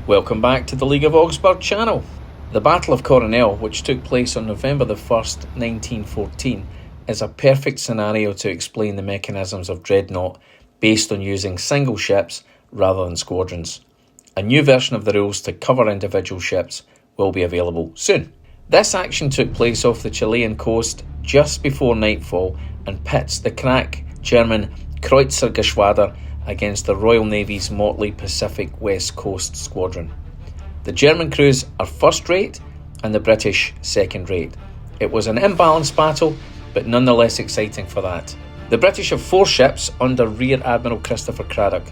Welcome back to the League of Augsburg channel. The Battle of Coronel, which took place on November the 1st, 1914, is a perfect scenario to explain the mechanisms of Dreadnought based on using single ships rather than squadrons. A new version of the rules to cover individual ships will be available soon. This action took place off the Chilean coast just before nightfall and pits the crack German Kreuzergeschwader against the Royal Navy's motley Pacific West Coast Squadron. The German crews are first-rate and the British second-rate. It was an imbalanced battle, but nonetheless exciting for that. The British have 4 ships under Rear Admiral Christopher Craddock: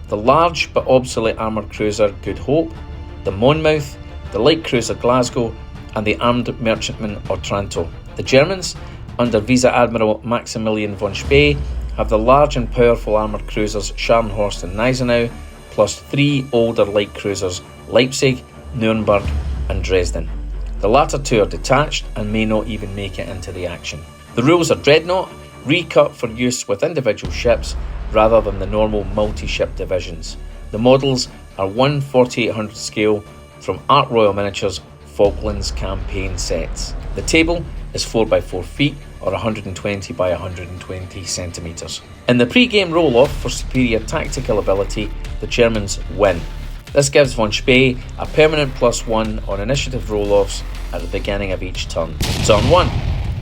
the large but obsolete armoured cruiser Good Hope, the Monmouth, the light cruiser Glasgow, and the armed merchantman Otranto. The Germans, under Vice Admiral Maximilian von Spee, have the large and powerful armoured cruisers Scharnhorst and Gneisenau, plus 3 older light cruisers Leipzig, Nuremberg and Dresden. The latter 2 are detached and may not even make it into the action. The rules are Dreadnought, recut for use with individual ships rather than the normal multi-ship divisions. The models are 1/4800 scale from Art Royal Miniatures Falklands campaign sets. The table is 4x4 feet or 120 by 120 centimetres. In the pre-game roll-off for superior tactical ability, the Germans win. This gives von Spee a permanent +1 on initiative roll-offs at the beginning of each turn. Turn 1.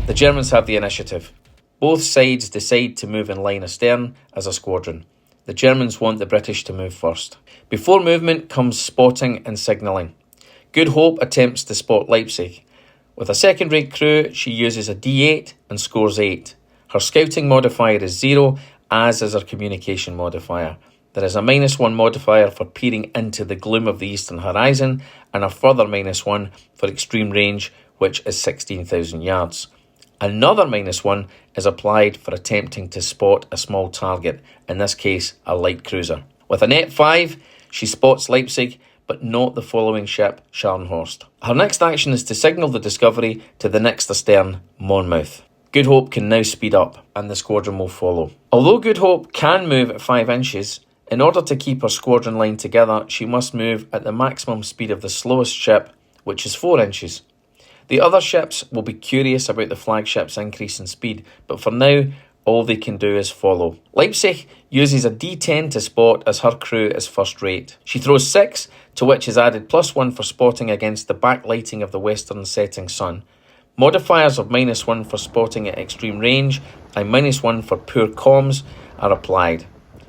The Germans have the initiative. Both sides decide to move in line astern as a squadron. The Germans want the British to move first. Before movement comes spotting and signalling. Good Hope attempts to spot Leipzig. With a second-rate crew, she uses a D8 and scores 8. Her scouting modifier is 0, as is her communication modifier. There is a -1 modifier for peering into the gloom of the eastern horizon, and a further -1 for extreme range, which is 16,000 yards. Another -1 is applied for attempting to spot a small target, in this case a light cruiser. With a net 5, she spots Leipzig, but not the following ship, Scharnhorst. Her next action is to signal the discovery to the next astern, Monmouth. Good Hope can now speed up, and the squadron will follow. Although Good Hope can move at 5 inches, in order to keep her squadron line together, she must move at the maximum speed of the slowest ship, which is 4 inches. The other ships will be curious about the flagship's increase in speed, but for now, all they can do is follow. Leipzig uses a D10 to spot as her crew is first rate. She throws 6, to which is added +1 for spotting against the backlighting of the western setting sun. Modifiers of -1 for spotting at extreme range and -1 for poor comms are applied.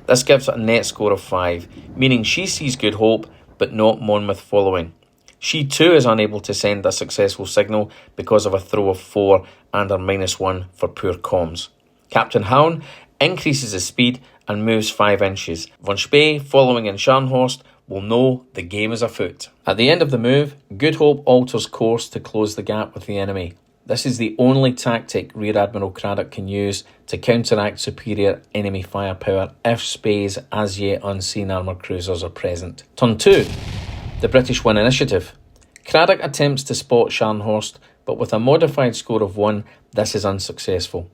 This gives it a net score of 5, meaning she sees Good Hope but not Monmouth following. She too is unable to send a successful signal because of a throw of 4 and her -1 for poor comms. Captain Haun increases his speed and moves 5 inches. Von Spee, following in Scharnhorst, will know the game is afoot. At the end of the move, Good Hope alters course to close the gap with the enemy. This is the only tactic Rear Admiral Craddock can use to counteract superior enemy firepower if Spee's as yet unseen armoured cruisers are present. Turn 2. The British win initiative. Craddock attempts to spot Scharnhorst, but with a modified score of 1, this is unsuccessful.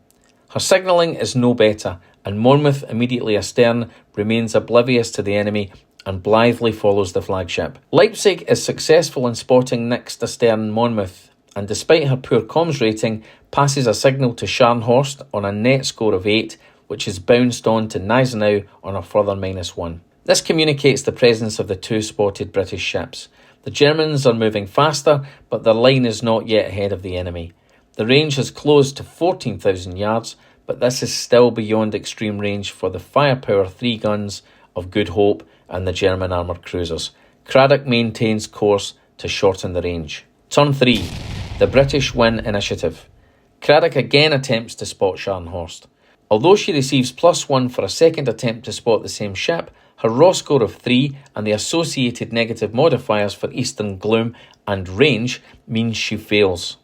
Her signalling is no better, and Monmouth, immediately astern, remains oblivious to the enemy and blithely follows the flagship. Leipzig is successful in spotting next astern Monmouth, and despite her poor comms rating, passes a signal to Scharnhorst on a net score of 8, which is bounced on to Gneisenau on a further -1. This communicates the presence of the 2 spotted British ships. The Germans are moving faster, but their line is not yet ahead of the enemy. The range has closed to 14,000 yards, but this is still beyond extreme range for the firepower 3 guns of Good Hope and the German armoured cruisers. Craddock maintains course to shorten the range. Turn 3. The British win initiative. Craddock again attempts to spot Scharnhorst. Although she receives +1 for a second attempt to spot the same ship, her raw score of 3 and the associated negative modifiers for eastern gloom and range means she fails.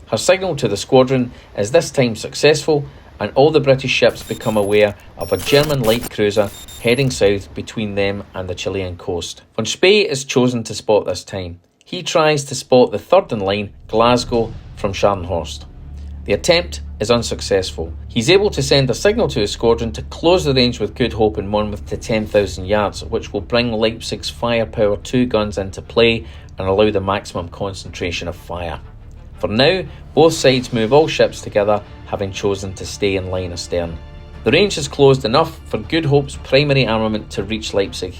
Her signal to the squadron is this time successful, and all the British ships become aware of a German light cruiser heading south between them and the Chilean coast. Von Spee is chosen to spot this time. He tries to spot the third in line, Glasgow, from Scharnhorst. The attempt is unsuccessful. He's able to send a signal to his squadron to close the range with Good Hope and Monmouth to 10,000 yards, which will bring Leipzig's firepower 2 guns into play and allow the maximum concentration of fire. For now, both sides move all ships together, having chosen to stay in line astern. The range is closed enough for Good Hope's primary armament to reach Leipzig.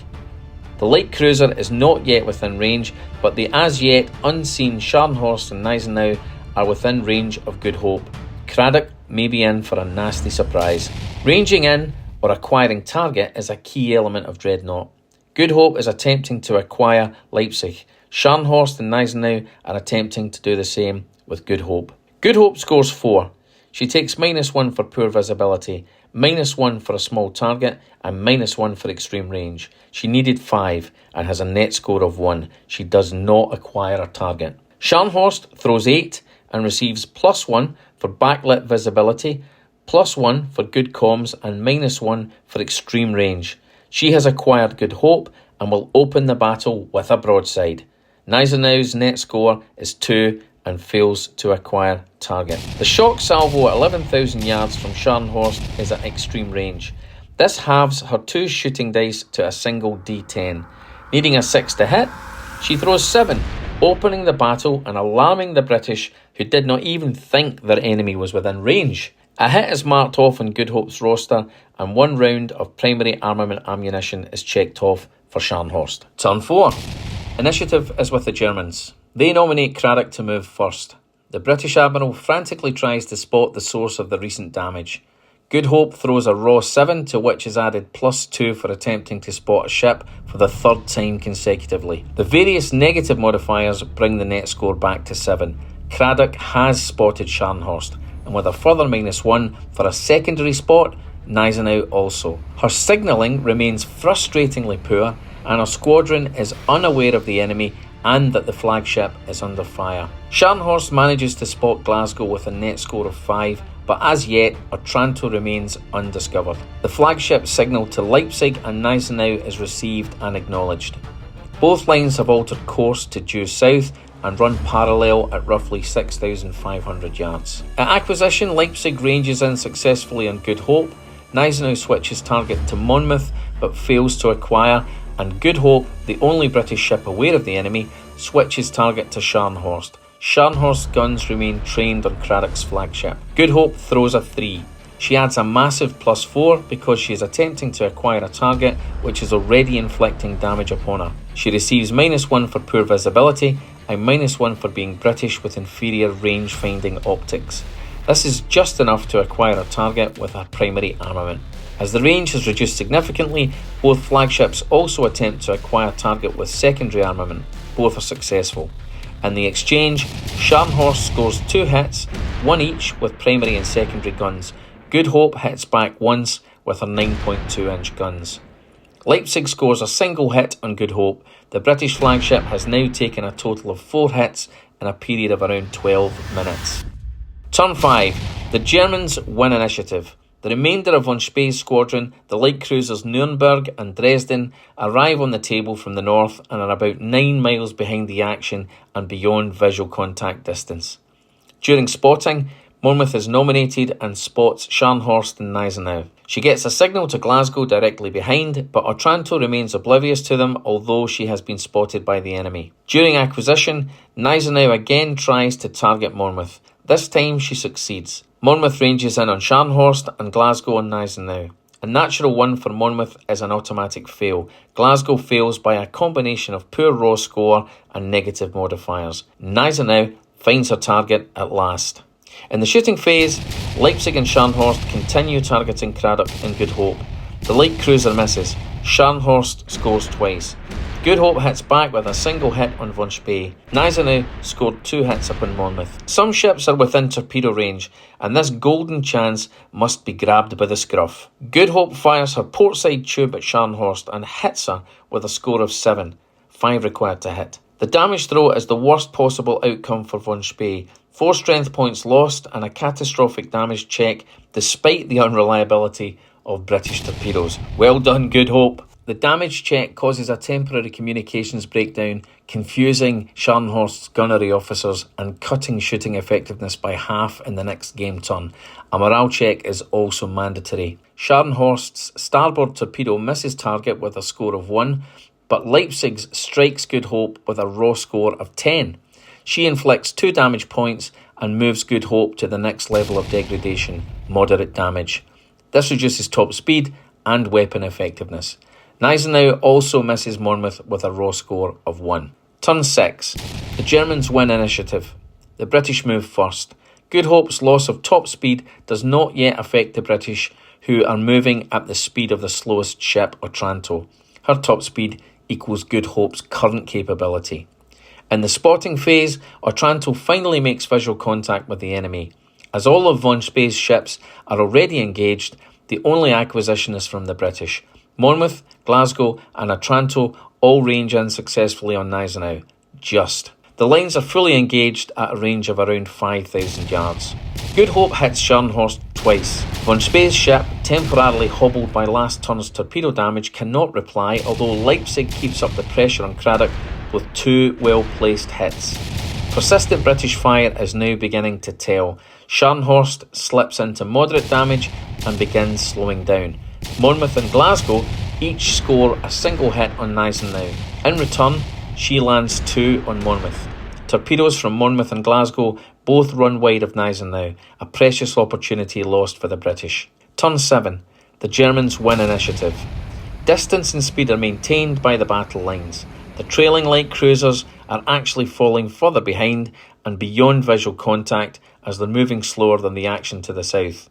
The light cruiser is not yet within range, but the as yet unseen Scharnhorst and Gneisenau are within range of Good Hope. Craddock may be in for a nasty surprise. Ranging in or acquiring target is a key element of Dreadnought. Good Hope is attempting to acquire Leipzig. Scharnhorst and Gneisenau are attempting to do the same with Good Hope. Good Hope scores 4. She takes -1 for poor visibility, -1 for a small target, and -1 for extreme range. She needed 5 and has a net score of 1. She does not acquire a target. Scharnhorst throws 8 and receives +1 for backlit visibility, +1 for good comms, and -1 for extreme range. She has acquired Good Hope and will open the battle with a broadside. Gneisenau's net score is 2 and fails to acquire target. The shock salvo at 11,000 yards from Scharnhorst is at extreme range. This halves her 2 shooting dice to a single D10. Needing a 6 to hit, she throws 7, opening the battle and alarming the British, who did not even think their enemy was within range. A hit is marked off on Good Hope's roster, and 1 round of primary armament ammunition is checked off for Scharnhorst. Turn 4. Initiative is with the Germans. They nominate Craddock to move first. The British Admiral frantically tries to spot the source of the recent damage. Good Hope throws a raw 7, to which is added +2 for attempting to spot a ship for the 3rd time consecutively. The various negative modifiers bring the net score back to 7. Craddock has spotted Scharnhorst, and with a further -1 for a secondary spot, Gneisenau also. Her signalling remains frustratingly poor, and her squadron is unaware of the enemy and that the flagship is under fire. Scharnhorst manages to spot Glasgow with a net score of 5, but as yet, Otranto remains undiscovered. The flagship signal to Leipzig and Gneisenau is received and acknowledged. Both lines have altered course to due south and run parallel at roughly 6,500 yards. At acquisition, Leipzig ranges in successfully on Good Hope. Gneisenau switches target to Monmouth but fails to acquire, and Good Hope, the only British ship aware of the enemy, switches target to Scharnhorst. Scharnhorst's guns remain trained on Craddock's flagship. Good Hope throws a 3. She adds a massive +4 because she is attempting to acquire a target which is already inflicting damage upon her. She receives -1 for poor visibility and -1 for being British with inferior range-finding optics. This is just enough to acquire a target with a primary armament. As the range has reduced significantly, both flagships also attempt to acquire a target with secondary armament. Both are successful. In the exchange, Scharnhorst scores 2 hits, 1 each with primary and secondary guns. Good Hope hits back once with her 9.2-inch guns. Leipzig scores a single hit on Good Hope. The British flagship has now taken a total of 4 hits in a period of around 12 minutes. Turn 5. The Germans win initiative. The remainder of von Spee's squadron, the light cruisers Nuremberg and Dresden, arrive on the table from the north and are about 9 miles behind the action and beyond visual contact distance. During spotting, Monmouth is nominated and spots Scharnhorst and Gneisenau. She gets a signal to Glasgow directly behind, but Otranto remains oblivious to them, although she has been spotted by the enemy. During acquisition, Gneisenau again tries to target Monmouth. This time she succeeds. Monmouth ranges in on Scharnhorst and Glasgow on Gneisenau. A natural 1 for Monmouth is an automatic fail. Glasgow fails by a combination of poor raw score and negative modifiers. Gneisenau finds her target at last. In the shooting phase, Leipzig and Scharnhorst continue targeting Craddock and Good Hope. The light cruiser misses. Scharnhorst scores twice. Good Hope hits back with a single hit on von Spee. Gneisenau scored 2 hits upon Monmouth. Some ships are within torpedo range, and this golden chance must be grabbed by the scruff. Good Hope fires her portside tube at Scharnhorst and hits her with a score of 7, 5 required to hit. The damage throw is the worst possible outcome for von Spee. 4 strength points lost and a catastrophic damage check despite the unreliability of British torpedoes. Well done, Good Hope. The damage check causes a temporary communications breakdown, confusing Scharnhorst's gunnery officers and cutting shooting effectiveness by half in the next game turn. A morale check is also mandatory. Scharnhorst's starboard torpedo misses target with a score of 1, but Leipzig's strikes Good Hope with a raw score of 10. She inflicts 2 damage points and moves Good Hope to the next level of degradation, moderate damage. This reduces top speed and weapon effectiveness. Gneisenau also misses Monmouth with a raw score of 1. Turn 6. The Germans win initiative. The British move first. Good Hope's loss of top speed does not yet affect the British, who are moving at the speed of the slowest ship, Otranto. Her top speed equals Good Hope's current capability. In the spotting phase, Otranto finally makes visual contact with the enemy. As all of von Spee's ships are already engaged, the only acquisition is from the British. Monmouth, Glasgow and Otranto all range in successfully on Gneisenau. Just. The lines are fully engaged at a range of around 5,000 yards. Good Hope hits Scharnhorst twice. Von Spee's ship, temporarily hobbled by last turn's torpedo damage, cannot reply, although Leipzig keeps up the pressure on Craddock with 2 well-placed hits. Persistent British fire is now beginning to tell. Scharnhorst slips into moderate damage and begins slowing down. Monmouth and Glasgow each score a single hit on Gneisenau. In return, she lands 2 on Monmouth. Torpedoes from Monmouth and Glasgow both run wide of Gneisenau, a precious opportunity lost for the British. Turn 7. The Germans win initiative. Distance and speed are maintained by the battle lines. The trailing light cruisers are actually falling further behind and beyond visual contact as they're moving slower than the action to the south.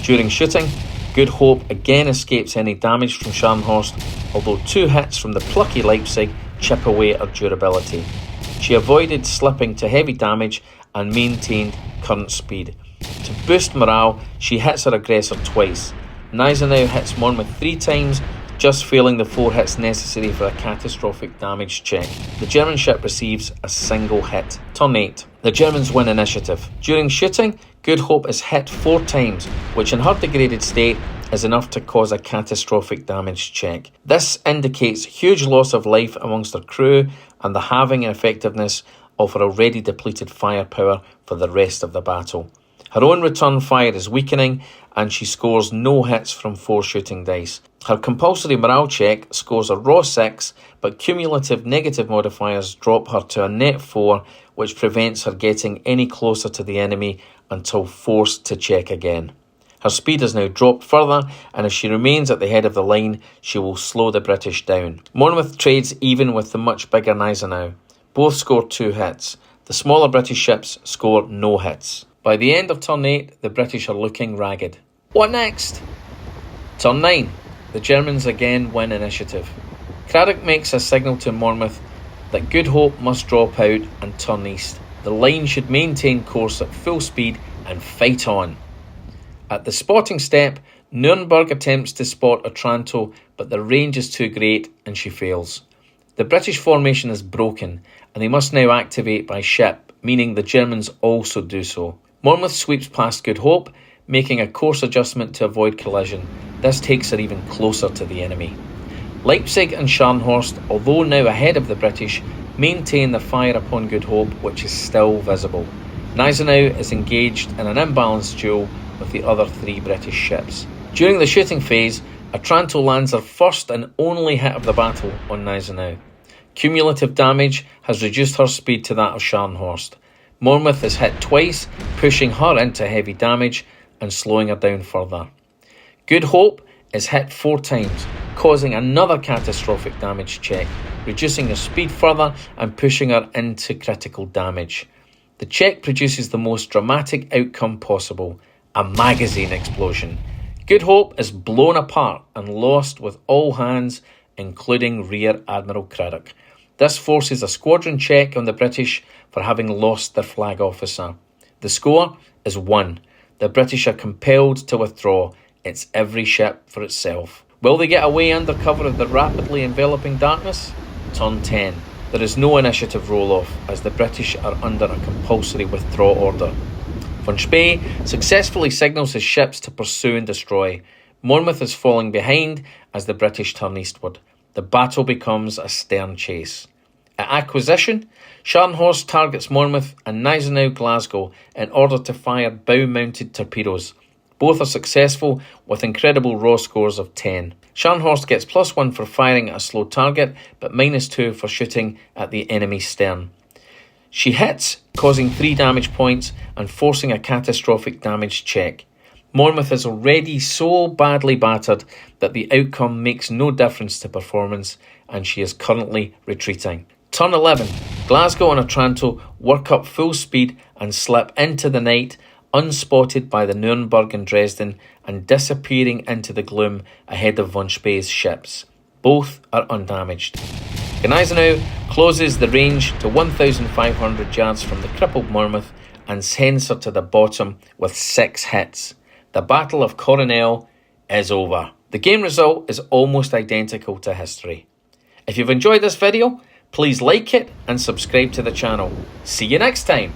During shooting, Good Hope again escapes any damage from Scharnhorst, although 2 hits from the plucky Leipzig chip away at her durability. She avoided slipping to heavy damage and maintained current speed. To boost morale, she hits her aggressor twice. Gneisenau hits Monmouth 3 times, just failing the 4 hits necessary for a catastrophic damage check. The German ship receives a single hit. Turn 8. The Germans win initiative. During shooting, Good Hope is hit 4 times, which in her degraded state is enough to cause a catastrophic damage check. This indicates huge loss of life amongst her crew and the halving in effectiveness of her already depleted firepower for the rest of the battle. Her own return fire is weakening and she scores no hits from 4 shooting dice. Her compulsory morale check scores a raw 6, but cumulative negative modifiers drop her to a net 4, which prevents her getting any closer to the enemy until forced to check again. Her speed has now dropped further, and if she remains at the head of the line, she will slow the British down. Monmouth trades even with the much bigger Gneisenau. Both score 2 hits. The smaller British ships score no hits. By the end of turn 8, the British are looking ragged. What next? Turn 9. The Germans again win initiative. Craddock makes a signal to Monmouth that Good Hope must drop out and turn east. The line should maintain course at full speed and fight on. At the spotting step, Nuremberg attempts to spot Otranto, but the range is too great and she fails. The British formation is broken and they must now activate by ship, meaning the Germans also do so. Monmouth sweeps past Good Hope, making a course adjustment to avoid collision. This takes her even closer to the enemy. Leipzig and Scharnhorst, although now ahead of the British, maintain the fire upon Good Hope, which is still visible. Gneisenau is engaged in an imbalanced duel with the other 3 British ships. During the shooting phase, Otranto lands her first and only hit of the battle on Gneisenau. Cumulative damage has reduced her speed to that of Scharnhorst. Monmouth is hit twice, pushing her into heavy damage and slowing her down further. Good Hope is hit 4 times, causing another catastrophic damage check, reducing her speed further and pushing her into critical damage. The check produces the most dramatic outcome possible, a magazine explosion. Good Hope is blown apart and lost with all hands, including Rear Admiral Craddock. This forces a squadron check on the British for having lost their flag officer. The score is 1. The British are compelled to withdraw. It's every ship for itself. Will they get away under cover of the rapidly enveloping darkness? Turn 10. There is no initiative roll-off as the British are under a compulsory withdraw order. Von Spee successfully signals his ships to pursue and destroy. Monmouth is falling behind as the British turn eastward. The battle becomes a stern chase. At acquisition, Scharnhorst targets Monmouth and Gneisenau Glasgow in order to fire bow-mounted torpedoes. Both are successful with incredible raw scores of 10. Scharnhorst gets +1 for firing at a slow target, but -2 for shooting at the enemy's stern. She hits, causing 3 damage points and forcing a catastrophic damage check. Monmouth is already so badly battered that the outcome makes no difference to performance, and she is currently retreating. Turn 11. Glasgow and Otranto work up full speed and slip into the night, unspotted by the Nuremberg and Dresden, and disappearing into the gloom ahead of von Spee's ships. Both are undamaged. Gneisenau closes the range to 1,500 yards from the crippled Monmouth and sends her to the bottom with 6 hits. The Battle of Coronel is over. The game result is almost identical to history. If you've enjoyed this video, please like it and subscribe to the channel. See you next time.